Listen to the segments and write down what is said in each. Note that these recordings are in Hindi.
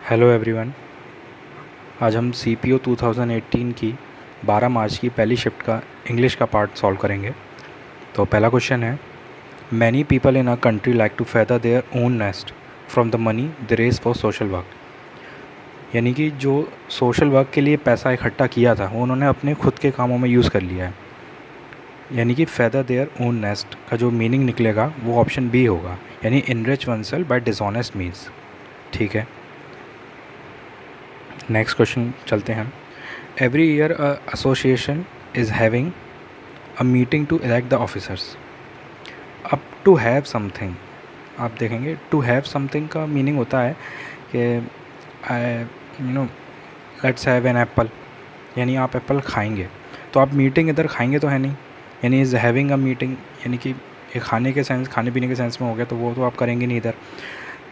Hello everyone. आज हम सी पी ओ 2018 की 12 मार्च की पहली शिफ्ट का इंग्लिश का पार्ट सॉल्व करेंगे। तो पहला क्वेश्चन है, many people in a country like to feather their own nest from the money they raise for social work. यानी कि जो सोशल वर्क के लिए पैसा इकट्ठा किया था वो उन्होंने अपने खुद के कामों में यूज़ कर लिया है। यानी कि फेदर देयर ओन नेस्ट का जो मीनिंग निकलेगा वो ऑप्शन बी होगा, यानी enrich oneself by dishonest means. ठीक है, नेक्स्ट क्वेश्चन चलते हैं। Every year association is having a meeting to elect the officers. अब टू हैव समथिंग, आप देखेंगे टू हैव समथिंग का मीनिंग होता है कि you know let's have an apple, यानी आप एप्पल खाएंगे। तो आप मीटिंग इधर खाएंगे तो है नहीं, यानी इज़ हैविंग अ मीटिंग, यानी कि ये खाने के सेंस, खाने पीने के सेंस में हो गया, तो वो तो आप करेंगे नहीं इधर।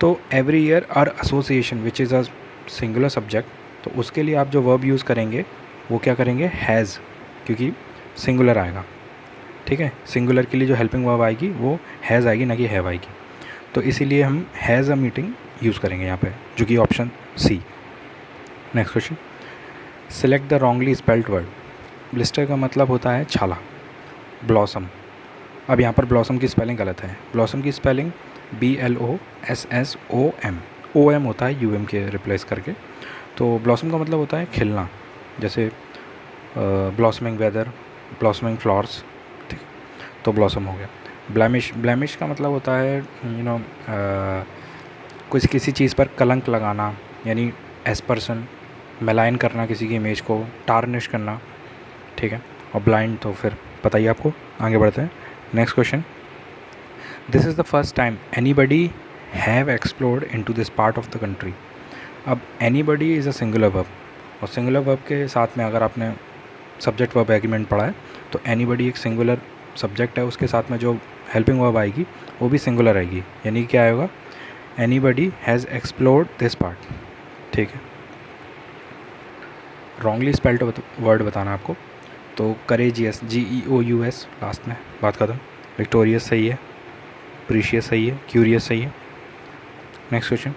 तो every year our association which is a singular subject, तो उसके लिए आप जो वर्ब यूज़ करेंगे वो क्या करेंगे, हैज़, क्योंकि सिंगुलर आएगा। ठीक है, सिंगुलर के लिए जो हेल्पिंग वर्ब आएगी वो हैज़ आएगी, ना कि हैव आएगी। तो इसीलिए हम हैज़ अ मीटिंग यूज़ करेंगे यहाँ पे, जो कि option C. Next question, select the wrongly spelled word. Blister का मतलब होता है छाला, ब्लॉसम। अब यहाँ पर ब्लॉसम की स्पेलिंग गलत है। ब्लॉसम की स्पेलिंग BLOSSOM, OM होता है UM के रिप्लेस करके। तो ब्लॉसम का मतलब होता है खिलना, जैसे ब्लॉसमिंग वेदर, ब्लॉसमिंग फ्लावर्स। ठीक, तो ब्लॉसम हो गया। ब्लैमिश, ब्लैमिश का मतलब होता है कुछ किसी चीज़ पर कलंक लगाना, यानी एस्पर्सन, मेलाइन करना किसी की इमेज को, टार्निश करना। ठीक है, और ब्लाइंड तो फिर पता ही आपको। आगे बढ़ते हैं, next question, this is the first time anybody have explored into this part of the country. अब anybody is a singular verb, और सिंगुलर वर्ब के साथ में अगर आपने सब्जेक्ट वर्ब एग्रीमेंट पढ़ा है तो एनीबडी एक सिंगुलर सब्जेक्ट है, उसके साथ में जो हेल्पिंग वर्ब आएगी वो भी सिंगुलर आएगी, यानी क्या आएगा, anybody has explored this part. ठीक है, रॉन्गली स्पेल्ड वर्ड बताना आपको। तो करेजियस, GEOUS लास्ट में, बात खत्म। विक्टोरियस सही है, प्रीशियस सही है, क्यूरियस सही है। Next question,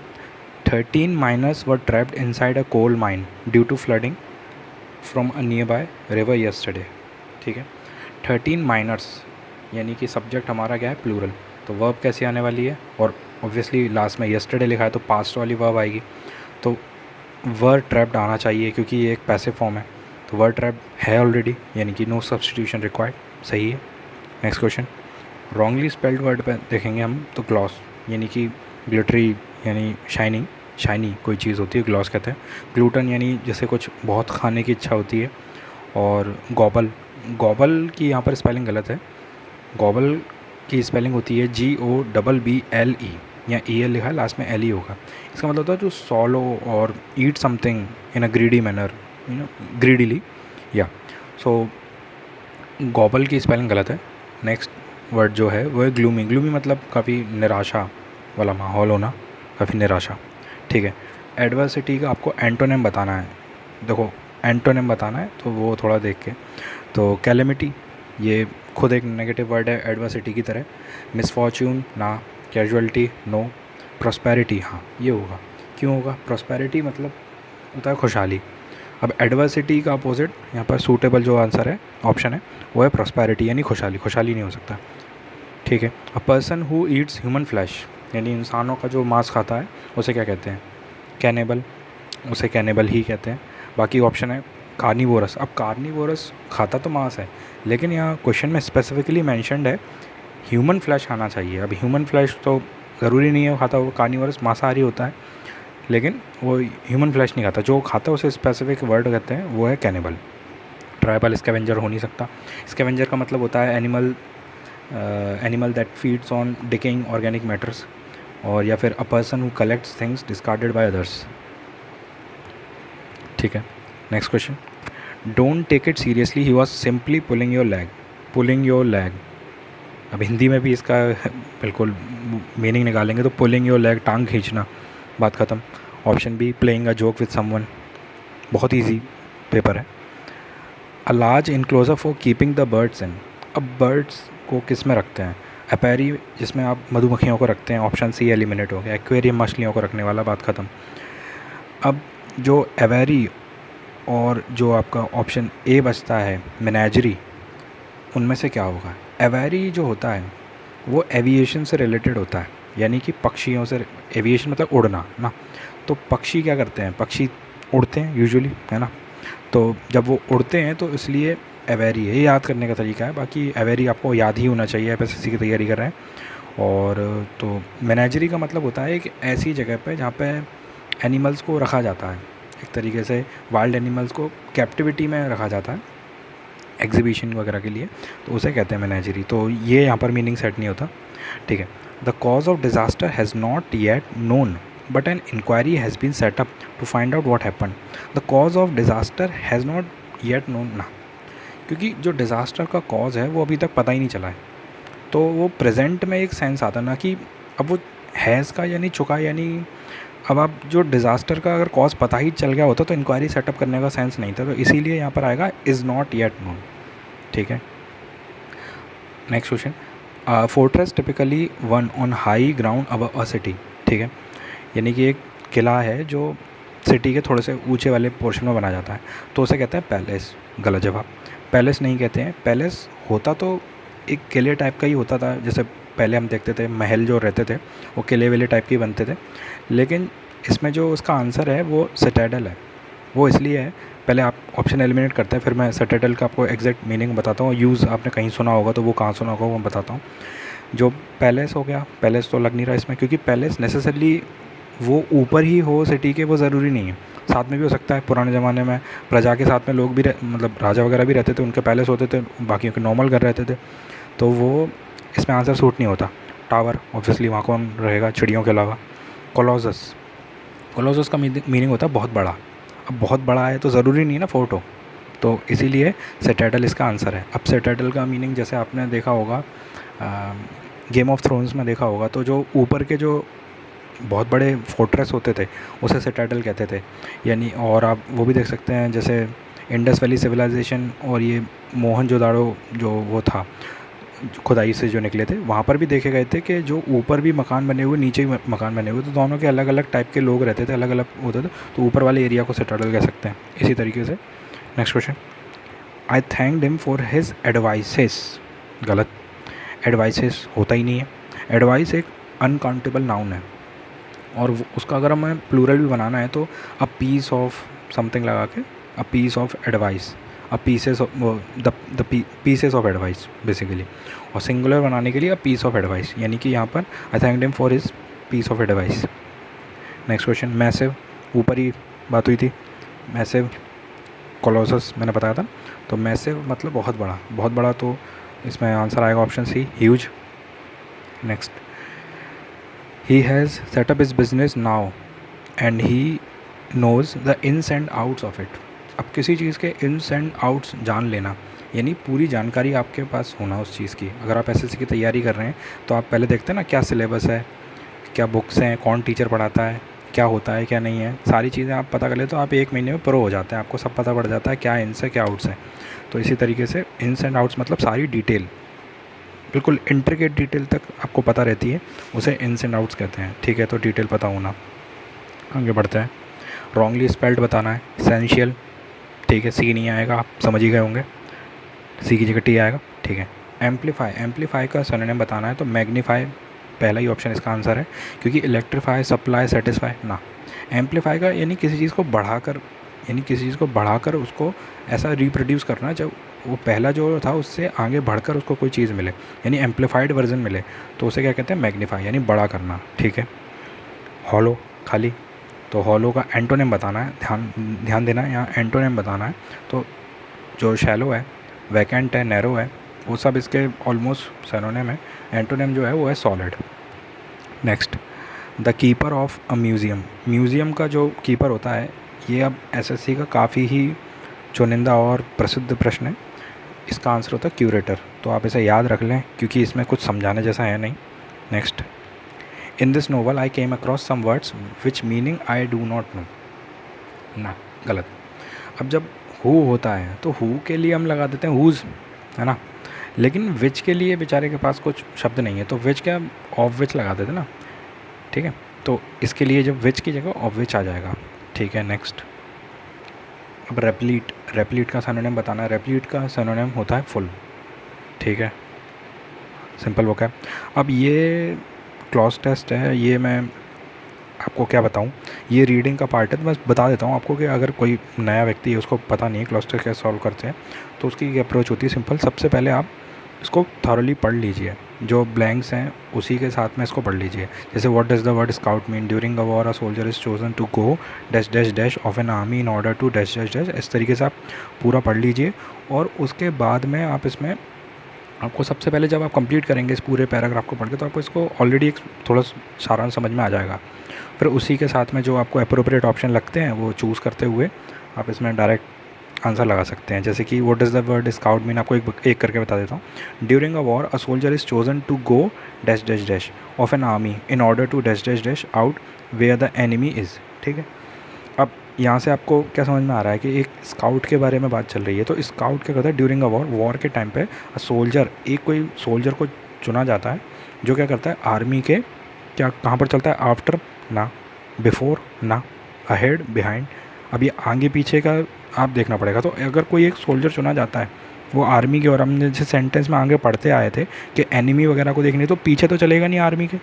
13 miners were trapped inside a coal mine due to flooding from a nearby river yesterday. ठीक है, 13 माइनर्स, यानी कि सब्जेक्ट हमारा क्या है, प्लूरल। तो वर्ब कैसी आने वाली है, और ऑब्वियसली लास्ट में यस्टरडे लिखा है तो पास्ट वाली वर्ब आएगी। तो वर ट्रैप्ड आना चाहिए क्योंकि ये एक पैसिव फॉर्म है। तो वर ट्रैप्ड है ऑलरेडी, यानी कि नो सब्सटीट्यूशन रिक्वायर्ड, सही है। Next question, wrongly spelled word पे देखेंगे हम तो ग्लॉस, यानी कि ग्लिटरी, यानी शाइनिंग, शाइनी कोई चीज़ होती है, ग्लॉस कहते हैं। ग्लूटन, यानी जैसे कुछ बहुत खाने की इच्छा होती है। और गॉबल, गॉबल की यहाँ पर स्पेलिंग गलत है। गॉबल की स्पेलिंग होती है GOBBLE, या EL लिखा है, लास्ट में LE होगा। इसका मतलब होता है जो सॉलो और eat something in a greedy manner, greedily, या सो गॉबल की स्पेलिंग गलत है। नेक्स्ट वर्ड जो है वो है ग्लूमी। ग्लूमी मतलब काफ़ी निराशा वाला माहौल होना, काफ़ी निराशा। ठीक है, एडवर्सिटी का आपको एंटोनिम बताना है। देखो एंटोनिम बताना है तो वो थोड़ा देख के, तो कैलेमिटी, ये खुद एक नेगेटिव वर्ड है एडवर्सिटी की तरह। मिसफॉर्च्यून ना, कैजुअलिटी नो, प्रॉस्पेरिटी हाँ ये होगा। क्यों होगा, प्रॉस्पेरिटी मतलब होता है खुशहाली। अब एडवर्सिटी का अपोजिट यहाँ पर सूटेबल जो आंसर है, ऑप्शन है, वो है प्रॉस्पेरिटी, यानी खुशहाली। खुशहाली नहीं हो सकता। ठीक है, अ person who Yeats human flesh, यानी इंसानों का जो मांस खाता है उसे क्या कहते हैं, कैनेबल, उसे कैनेबल ही कहते हैं। बाकी ऑप्शन है कार्निवोरस। अब कार्निवोरस खाता तो मांस है, लेकिन यहाँ क्वेश्चन में स्पेसिफिकली मैंशनड है ह्यूमन फ्लैश खाना चाहिए। अब ह्यूमन फ्लैश तो ज़रूरी नहीं है वो खाता, वो कार्निवोरस मांसाहारी होता है, लेकिन वो ह्यूमन फ्लैश नहीं खाता। जो खाता है उसे स्पेसिफिक वर्ड कहते हैं, वो है कैनिबल। ट्राइबल स्कैवेंजर हो नहीं सकता। स्कैवेंजर का मतलब होता है animal that feeds on decaying organic matters, और या फिर a person who collects things discarded by others. ठीक है, next question, don't take it seriously, he was simply pulling your leg. Pulling your leg, अब हिंदी में भी इसका बिल्कुल मीनिंग निकालेंगे तो पुलिंग योर लैग, टांग खींचना, बात ख़त्म। Option B, playing a joke with someone, बहुत ईजी पेपर है। A large enclosure for keeping the birds in, अब बर्ड्स को किस में रखते हैं, एपेरी, जिसमें आप मधुमक्खियों को रखते हैं, ऑप्शन सी एलिमिनेट हो गया। एक्वेरियम, मछलियों को रखने वाला, बात ख़त्म। अब जो एवेरी और जो आपका ऑप्शन ए बचता है मेनेजरी, उनमें से क्या होगा? एवेरी जो होता है वो एविएशन से रिलेटेड होता है, यानी कि पक्षियों से। एविएशन मतलब उड़ना ना, तो पक्षी क्या करते हैं? पक्षी उड़ते हैं यूजुअली, है ना। तो जब वो उड़ते हैं तो इसलिए एवेरी है। ये याद करने का तरीका है, बाकी एवेरी आपको याद ही होना चाहिए, आप एसएससी की तैयारी कर रहे हैं। और तो मेनेजरी का मतलब होता है कि ऐसी जगह पे जहाँ पे एनिमल्स को रखा जाता है, एक तरीके से वाइल्ड एनिमल्स को कैप्टिविटी में रखा जाता है एग्जीबिशन वगैरह के लिए, तो उसे कहते हैं मेनेजरी। तो ये यहाँ पर मीनिंग सेट नहीं होता, ठीक है। The cause of disaster has not yet known but an inquiry has been set up to find out what happen. The cause of disaster has not yet known ना, क्योंकि जो डिज़ास्टर का कॉज है वो अभी तक पता ही नहीं चला है, तो वो प्रेजेंट में एक सेंस आता ना कि अब वो हैज़ का यानी चुका, यानी अब आप जो डिज़ास्टर का अगर कॉज पता ही चल गया होता तो इंक्वायरी सेटअप करने का सेंस नहीं था, तो इसीलिए यहाँ पर आएगा इज़ नॉट येट नोन, ठीक है। Next question, fortress typically one on high ground above a city, ठीक है। यानी कि एक किला है जो सिटी के थोड़े से ऊंचे वाले पोर्शन में बना जाता है, तो उसे कहते हैं पैलेस। गलत जवाब, पैलेस नहीं कहते हैं। पैलेस होता तो एक किले टाइप का ही होता था, जैसे पहले हम देखते थे महल जो रहते थे वो किले वेले टाइप के बनते थे, लेकिन इसमें जो उसका आंसर है वो सिटाडेल है। वो इसलिए है, पहले आप ऑप्शन एलिमिनेट करते हैं, फिर मैं सिटाडेल का आपको एग्जैक्ट मीनिंग बताता हूँ। यूज़ आपने कहीं सुना होगा तो वो कहाँ सुना होगा वो मैं बताता हूँ। जो पैलेस हो गया, पैलेस तो लग नहीं रहा इसमें, क्योंकि पैलेस नेसेसरली वो ऊपर ही हो सिटी के, वो ज़रूरी नहीं है, साथ में भी हो सकता है। पुराने ज़माने में प्रजा के साथ में लोग भी मतलब राजा वगैरह भी रहते थे, उनके पैलेस होते थे, बाकियों के नॉर्मल घर रहते थे, तो वो इसमें आंसर सूट नहीं होता। टावर ऑब्वियसली वहाँ कौन रहेगा चिड़ियों के अलावा। कोलोसस, कोलोसस का मीनिंग होता है बहुत बड़ा। अब बहुत बड़ा है तो ज़रूरी नहीं है ना फोर्ट हो, तो इसीलिए सिटाडेल इसका आंसर है। अब सिटाडेल का मीनिंग जैसे आपने देखा होगा गेम ऑफ थ्रोन्स में देखा होगा, तो जो ऊपर के जो बहुत बड़े फोर्ट्रेस होते थे उसे सिटाडेल कहते थे, यानी। और आप वो भी देख सकते हैं जैसे इंडस वैली सिविलाइजेशन और ये मोहनजोदाड़ो जो वो था खुदाई से जो निकले थे, वहाँ पर भी देखे गए थे कि जो ऊपर भी मकान बने हुए नीचे भी मकान बने हुए, तो दोनों के अलग अलग टाइप के लोग रहते थे, अलग अलग होते थे, तो ऊपर वाले एरिया को सिटाडेल कह सकते हैं इसी तरीके से। Next question, I thanked him for his advices. गलत, एडवाइसेस होता ही नहीं है। एडवाइस एक अनकाउंटेबल नाउन है, और उसका अगर हमें प्लूरल भी बनाना है तो अ पीस ऑफ समथिंग लगा के, a piece of advice, a pieces of the pieces of advice basically. और सिंगुलर बनाने के लिए अ पीस ऑफ एडवाइस, यानी कि यहाँ पर I thanked him for his piece of advice. Next question, massive, ऊपर ही बात हुई थी। मैसिव, कोलोसस मैंने बताया था, तो मैसिव मतलब बहुत बड़ा, बहुत बड़ा, तो इसमें आंसर आएगा option C, huge. Next, he has set up his business now and he knows the ins and outs of it। अब किसी चीज़ के ins and outs जान लेना, यानी पूरी जानकारी आपके पास होना उस चीज़ की। अगर आप एसएससी की तैयारी कर रहे हैं तो आप पहले देखते हैं ना क्या सिलेबस है, क्या बुक्स हैं, कौन टीचर पढ़ाता है, क्या होता है क्या नहीं है, सारी चीज़ें आप पता कर ले तो आप एक महीने में प्रो हो जाते हैं, आपको सब पता पड़ जाता है क्या इन्स है क्या आउट्स है। तो इसी तरीके से इन्स एंड आउट्स मतलब सारी डिटेल, बिल्कुल इंट्रिकेट डिटेल तक आपको पता रहती है, उसे इन्स एंड आउट्स कहते हैं, ठीक है। तो डिटेल पता होना। आगे बढ़ते हैं, रॉन्गली स्पेल्ड बताना है, एसेंशियल, ठीक है, सी नहीं आएगा, आप समझ ही गए होंगे, सी की जगह टी आएगा, ठीक है। एम्पलीफाई, एम्पलीफाई का सिनोनिम बताना है तो मैग्नीफाई पहला ही ऑप्शन इसका आंसर है, क्योंकि इलेक्ट्रीफाई, सप्लाई, सेटिस्फाई ना। एम्पलीफाई का यानी किसी चीज़ को बढ़ाकर, यानी किसी चीज़ को बढ़ाकर उसको ऐसा रिप्रोड्यूस करना जब वो पहला जो था उससे आगे बढ़कर उसको कोई चीज़ मिले, यानी एम्पलीफाइड वर्जन मिले, तो उसे क्या कहते हैं? मैग्नीफाई, यानी बड़ा करना, ठीक है। हॉलो, खाली, तो हॉलो का एंटोनिम बताना है, ध्यान देना है, यहाँ एंटोनिम बताना है। तो जो शैलो है, वैकेंट है, नैरो है, वो सब इसके ऑलमोस्ट सिनोनिम है। एंटोनिम जो है वो है solid. Next, the keeper of a museum, museum का जो कीपर होता है, ये अब एसएससी का काफ़ी ही चुनिंदा और प्रसिद्ध प्रश्न है। इसका आंसर होता है क्यूरेटर, तो आप इसे याद रख लें क्योंकि इसमें कुछ समझाने जैसा है नहीं। Next, in this novel I came across some words which meaning I do not know ना। गलत। अब जब हु होता है तो हु के लिए हम लगा देते हैं हुज़, है ना, लेकिन विच के लिए बेचारे के पास कुछ शब्द नहीं है, तो विच क्या ऑफ विच लगा देते ना, ठीक है। तो इसके लिए जब विच की जगह ऑफ विच आ जाएगा, ठीक है। नेक्स्ट, अब रेप्लीट का सिनोनिम बताना है। रेप्लीट का सिनोनिम होता है फुल। ठीक है, सिंपल वो क्या। अब ये क्लॉज टेस्ट है, ये मैं आपको क्या बताऊं, ये रीडिंग का पार्ट है, तो मैं बता देता हूं आपको कि अगर कोई नया व्यक्ति है उसको पता नहीं है क्लॉज टेस्ट कैसे सॉल्व करते हैं, तो उसकी अप्रोच होती है सिंपल। सबसे पहले आप इसको थॉरली पढ़ लीजिए, जो ब्लैंक्स हैं उसी के साथ में इसको पढ़ लीजिए। जैसे what does the word scout mean, during a war a soldier is chosen to go dash dash dash of an army in order to dash dash dash. इस तरीके से आप पूरा पढ़ लीजिए, और उसके बाद में आप इसमें, आपको सबसे पहले जब आप कंप्लीट करेंगे इस पूरे पैराग्राफ को पढ़ के, तो आपको इसको ऑलरेडी एक थोड़ा सारांश समझ में आ जाएगा। फिर उसी के साथ में जो आपको अप्रोप्रिएट ऑप्शन लगते हैं वो चूज़ करते हुए आप इसमें डायरेक्ट आंसर लगा सकते हैं। जैसे कि what does the word scout mean, आपको एक करके बता देता हूँ। During a war a soldier is chosen to go dash dash dash of an army in order to dash dash dash out where the enemy is. ठीक है, अब यहाँ से आपको क्या समझ में आ रहा है कि एक स्काउट के बारे में बात चल रही है। तो स्काउट क्या करता है, ड्यूरिंग अ वॉर के टाइम पे सोल्जर, एक कोई सोल्जर को चुना जाता है जो क्या करता है, आर्मी के क्या कहाँ पर चलता है, आफ्टर ना, बिफोर ना, अहेड, बिहाइंड। अब ये आगे पीछे का आप देखना पड़ेगा। तो अगर कोई एक सोल्जर चुना जाता है वो आर्मी के, और हम जैसे सेंटेंस में आगे पढ़ते आए थे कि एनिमी वगैरह को देखनी, तो पीछे तो चलेगा नहीं आर्मी के,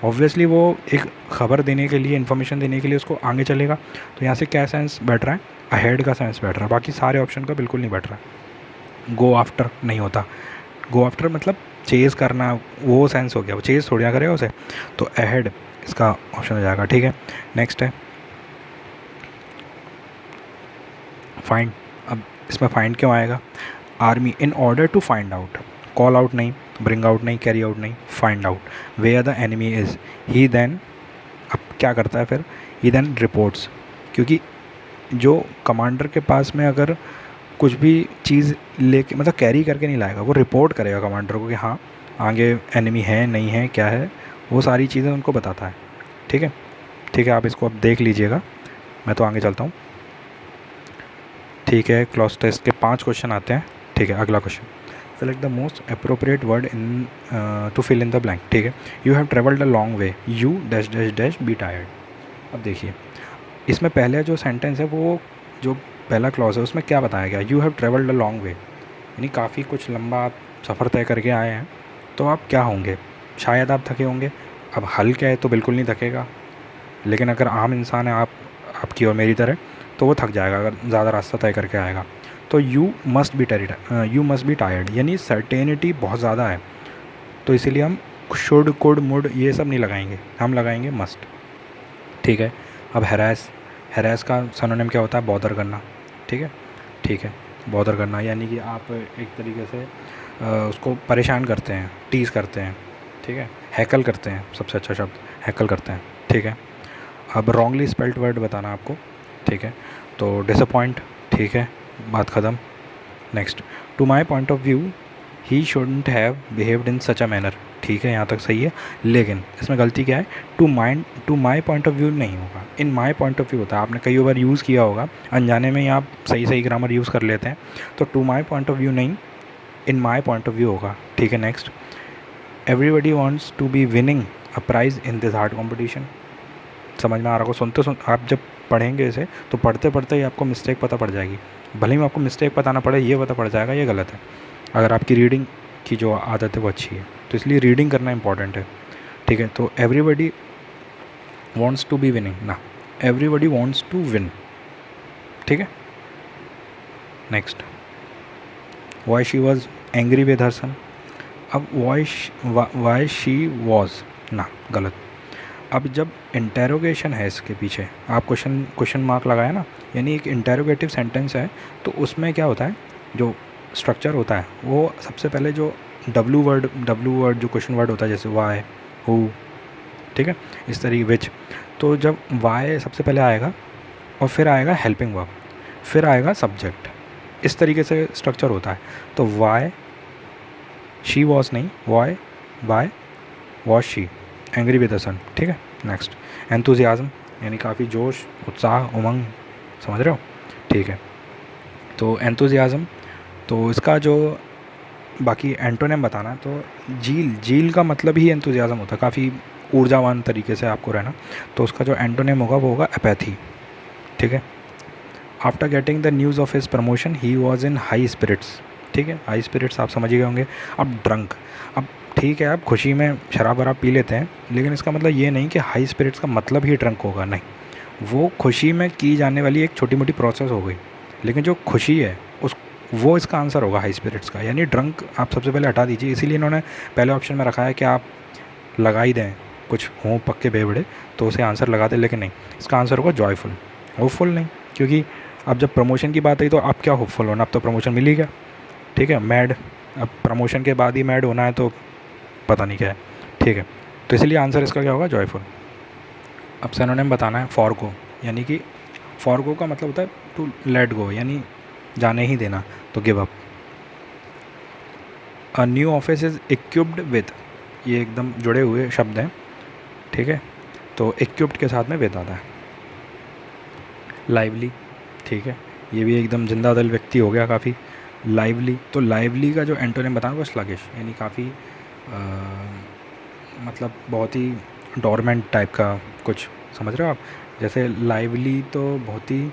ऑब्वियसली वो एक खबर देने के लिए, इन्फॉर्मेशन देने के लिए उसको आगे चलेगा। तो यहाँ से क्या सेंस बैठ रहा है, अहेड का सेंस बैठ रहा है, बाकी सारे ऑप्शन का बिल्कुल नहीं बैठ रहा है। गो आफ्टर नहीं होता, गो आफ्टर मतलब चेज़ करना, वो सेंस हो गया, वो चेज़ थोड़ी ना करेगा उसे, तो अहेड इसका ऑप्शन हो जाएगा। ठीक है, नेक्स्ट है फाइंड। अब इसमें फाइंड क्यों आएगा, army in order to find out, call out नहीं, ब्रिंग आउट नहीं, कैरी आउट नहीं, find out where the enemy is. He then, अब क्या करता है फिर, ही देन रिपोर्ट्स, क्योंकि जो कमांडर के पास में अगर कुछ भी चीज़ लेके, मतलब कैरी करके नहीं लाएगा, वो रिपोर्ट करेगा कमांडर को कि हाँ आगे एनिमी है नहीं है क्या है, वो सारी चीज़ें उनको बताता है। ठीक है, ठीक है, आप इसको अब देख लीजिएगा, मैं तो आगे चलता हूँ। ठीक है, क्लॉज टेस्ट के 5 क्वेश्चन आते हैं। ठीक है, अगला question, select the most appropriate word in to fill in the blank. ठीक है, you have travelled a long way, you dash dash dash be tired. अब देखिए, इसमें पहले जो सेंटेंस है, वो जो पहला क्लॉज है उसमें क्या बताया गया, you have travelled a long वे, यानी काफ़ी कुछ लंबा आप सफ़र तय करके आए हैं, तो आप क्या होंगे, शायद आप थके होंगे। अब हल्का है तो बिल्कुल नहीं थकेगा, लेकिन अगर आम इंसान है आपकी और मेरी तरह, तो वो थक जाएगा अगर ज़्यादा रास्ता तय करके आएगा। तो यू मस्ट बी टायर्ड, यानी सर्टेनिटी बहुत ज़्यादा है, तो इसीलिए हम शुड, कुड, मुड ये सब नहीं लगाएंगे, हम लगाएंगे मस्ट। ठीक है, अब हैरेस का सिनोनिम क्या होता है, बॉदर करना। ठीक है, ठीक है, बॉदर करना यानी कि आप एक तरीके से उसको परेशान करते हैं, टीज़ करते हैं। ठीक है, हैकल करते हैं, सबसे अच्छा शब्द हैकल करते हैं। ठीक है, अब रॉन्गली स्पेल्ड वर्ड बताना आपको। ठीक है, तो डिसअपॉइंट। ठीक है, बात ख़त्म। Next, to my point of view he shouldn't have behaved in such a manner. ठीक है, यहाँ तक सही है, लेकिन इसमें गलती क्या है, to my point of view नहीं होगा, in my point of view होता है। आपने कई बार यूज़ किया होगा, अनजाने में ही आप सही ग्रामर यूज़ कर लेते हैं, तो to my point of view नहीं, in my point of view होगा। ठीक है, next, everybody wants to be winning a prize in this hard competition. समझ में आ रहा होगा, सुनते आप जब पढ़ेंगे इसे, तो पढ़ते पढ़ते ही आपको मिस्टेक पता पड़ जाएगी, भले ही आपको मिस्टेक पता ना पड़े, ये पता पड़ जाएगा ये गलत है, अगर आपकी रीडिंग की जो आदत है वो अच्छी है, तो इसलिए रीडिंग करना इंपॉर्टेंट है। ठीक है, तो everybody wants to be winning ना, एवरीबडी वॉन्ट्स टू विन। ठीक है, next, why she was angry with her son. अब वाई शी वॉज ना, गलत। अब जब इंटेरोगेशन है इसके पीछे, आप क्वेश्चन मार्क लगाया ना, यानी एक इंटेरोगेटिव सेंटेंस है, तो उसमें क्या होता है, जो स्ट्रक्चर होता है वो सबसे पहले जो डब्लू वर्ड जो क्वेश्चन वर्ड होता है, जैसे वाई, हु, ठीक है, इस तरीके विच, तो जब वाई सबसे पहले आएगा और फिर आएगा हेल्पिंग वर्ब, फिर आएगा सब्जेक्ट, इस तरीके से स्ट्रक्चर होता है। तो वाई शी वॉज नहीं, why was she angry with the son. ठीक है, नेक्स्ट, एंथुजियाज्म यानी काफ़ी जोश, उत्साह, उमंग, समझ रहे हो। ठीक है, तो एंथुजियाज्म, तो इसका जो बाकी एंटोनिम बताना, तो झील का मतलब ही एंथुजियाज्म होता है, काफ़ी ऊर्जावान तरीके से आपको रहना, तो उसका जो एंटोनिम होगा वो होगा अपैथी। ठीक है। After getting the news of his promotion he was in high spirits. ठीक है, हाई स्पिरिट्स आप समझ ही गए होंगे। अब ड्रंक, अब ठीक है, आप खुशी में शराब वराब पी लेते हैं, लेकिन इसका मतलब ये नहीं कि हाई स्पिरिट्स का मतलब ही ड्रंक होगा, नहीं। वो खुशी में की जाने वाली एक छोटी मोटी प्रोसेस हो गई, लेकिन जो खुशी है उस वो इसका आंसर होगा हाई स्पिरिट्स का। यानी ड्रंक आप सबसे पहले हटा दीजिए, इसीलिए इन्होंने पहले ऑप्शन में रखा है कि आप लगा ही दें, कुछ हों पक्के बेवड़े तो उसे आंसर लगा दें, लेकिन नहीं, इसका आंसर होगा जॉयफुल। होपफुल नहीं, क्योंकि अब जब प्रमोशन की बात आई तो अब क्या होपफुल होना, अब तो प्रमोशन मिल ही गया। ठीक है, मैड, अब प्रमोशन के बाद ही मैड होना है तो पता नहीं क्या है। ठीक है, तो इसलिए आंसर इसका क्या होगा, जॉयफुल। अब सिनोनिम बताना है फॉरगो, यानी कि फॉरगो का मतलब होता है टू लेट गो, यानी जाने ही देना, तो give up. A new office is equipped with, ये एकदम जुड़े हुए शब्द हैं। ठीक है, तो इक्विप्ड के साथ में विद आता है। लाइवली, ठीक है, ये भी एकदम जिंदा दिल व्यक्ति हो गया काफ़ी। लाइवली, तो लाइवली का जो एंटोनिम बताना वो स्लगिश, यानी काफ़ी मतलब बहुत ही डोरमेंट टाइप का कुछ, समझ रहे हो आप। जैसे लाइवली तो बहुत ही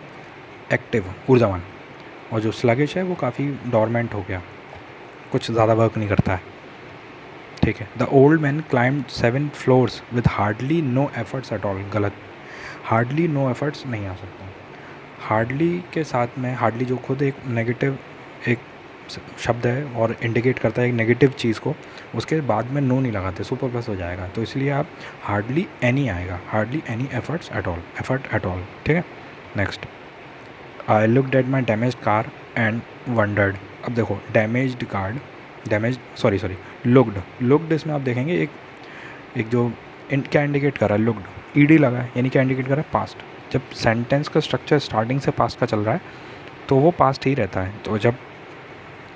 एक्टिव, ऊर्जावान, और जो स्लगिश है वो काफ़ी डोरमेंट हो गया, कुछ ज़्यादा वर्क नहीं करता है। ठीक है। The old man climbed 7 floors with hardly no efforts at all, गलत, हार्डली नो एफर्ट्स नहीं आ सकता। हार्डली के साथ में, हार्डली जो खुद एक नेगेटिव एक शब्द है और इंडिकेट करता है एक नेगेटिव चीज़ को, उसके बाद में नो नहीं लगाते, सुपर प्लस हो जाएगा, तो इसलिए आप हार्डली एनी आएगा, hardly any efforts at all, effort at all. ठीक है, next, I looked at my damaged car and wondered. अब देखो, damaged car, damage sorry looked इसमें आप देखेंगे एक जो क्या इंडिकेट कर रहा है, लुक्ड ईडी लगा है, यानी क्या इंडिकेट कर रहा है, पास्ट। जब सेंटेंस का स्ट्रक्चर स्टार्टिंग से पास्ट का चल रहा है तो वो पास्ट ही रहता है, तो जब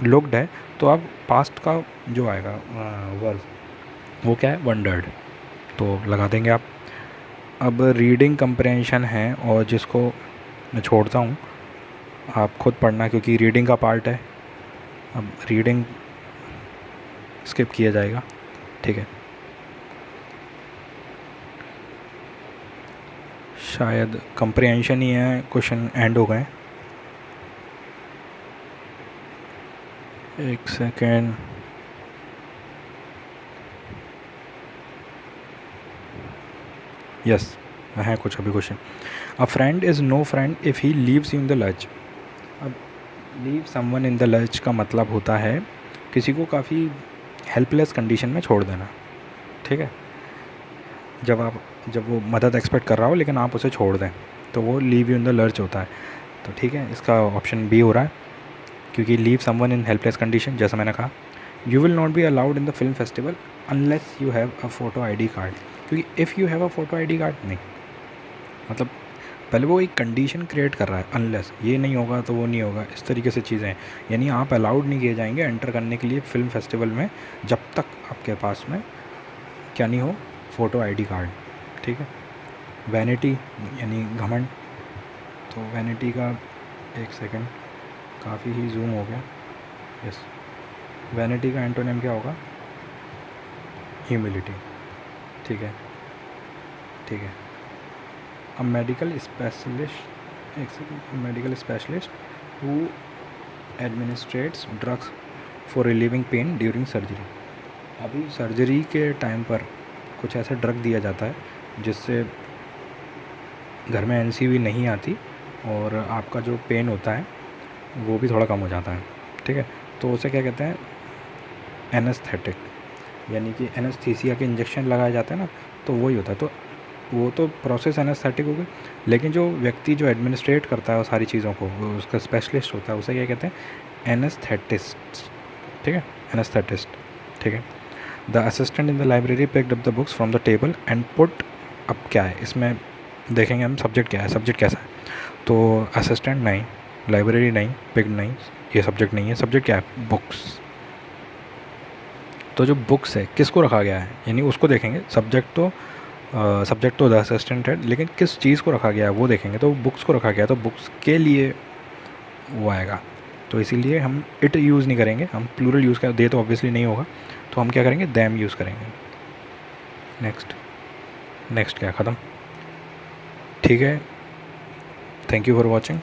लुक्ड है तो अब पास्ट का जो आएगा वर्ब वो क्या है, वंडर्ड, तो लगा देंगे आप। अब रीडिंग कंप्रेंशन है, और जिसको मैं छोड़ता हूँ, आप खुद पढ़ना क्योंकि रीडिंग का पार्ट है, अब रीडिंग स्किप किया जाएगा। ठीक है, शायद कंप्रिहेंशन ही है, क्वेश्चन एंड हो गए। एक सेकेंड, यस है कुछ अभी question. A friend is no friend if he leaves you in the lurch. अब leave someone in the lurch का मतलब होता है किसी को काफ़ी हेल्पलेस कंडीशन में छोड़ देना। ठीक है, जब वो मदद एक्सपेक्ट कर रहा हो लेकिन आप उसे छोड़ दें तो वो leave you in the lurch होता है। तो ठीक है, इसका ऑप्शन बी हो रहा है, क्योंकि leave someone in helpless condition, जैसा मैंने कहा। You will not be allowed in the film festival unless you have a photo ID card, क्योंकि if you have a photo ID card नहीं, मतलब पहले वो एक कंडीशन क्रिएट कर रहा है, अनलेस ये नहीं होगा तो वो नहीं होगा, इस तरीके से चीज़ें हैं। यानी आप अलाउड नहीं किए जाएंगे एंटर करने के लिए फिल्म फेस्टिवल में जब तक आपके पास में क्या नहीं हो, फ़ोटो ID कार्ड। ठीक है, वैनिटी यानी घमंड, तो वैनिटी का एक सेकंड काफ़ी ही जूम हो गया, यस, वैनिटी का एंटोनिम क्या होगा, ह्यूमिलिटी। ठीक है, ठीक है। अ मेडिकल स्पेशलिस्ट, एक second, medical specialist who administrates drugs for relieving pain during surgery. अभी सर्जरी के टाइम पर कुछ ऐसा ड्रग दिया जाता है जिससे घर में NC भी नहीं आती और आपका जो पेन होता है वो भी थोड़ा कम हो जाता है। ठीक है, तो उसे क्या कहते हैं, एनेस्थेटिक, यानी कि एनेस्थीसिया के इंजेक्शन लगाए जाते हैं ना, तो वही होता है। तो वो तो प्रोसेस एनेस्थेटिक हो गई, लेकिन जो व्यक्ति जो एडमिनिस्ट्रेट करता है वो सारी चीज़ों को, वो उसका स्पेशलिस्ट होता है, उसे क्या कहते हैं, एनेस्थेटिस्ट। ठीक है, एनेस्थेटिस्ट। ठीक है। The assistant in the library picked up the books from the table and put, अब क्या है इसमें देखेंगे हम, सब्जेक्ट क्या है, सब्जेक्ट कैसा है, तो असिस्टेंट नहीं, लाइब्रेरी नहीं, पिक्ड नहीं, ये सब्जेक्ट नहीं है। सब्जेक्ट क्या है, बुक्स। तो जो बुक्स है किसको रखा गया है, यानी उसको देखेंगे। सब्जेक्ट तो द असिस्टेंट है, लेकिन किस चीज़ को रखा गया है वो देखेंगे, तो बुक्स को रखा गया है, तो बुक्स के लिए वो आएगा, तो इसीलिए हम इट यूज़ नहीं करेंगे, हम प्लूरल यूज़ करें, दे तो ऑब्वियसली नहीं होगा, तो हम क्या करेंगे, दैम यूज़ करेंगे। नेक्स्ट क्या, ख़त्म। ठीक है, थैंक यू फॉर वॉचिंग।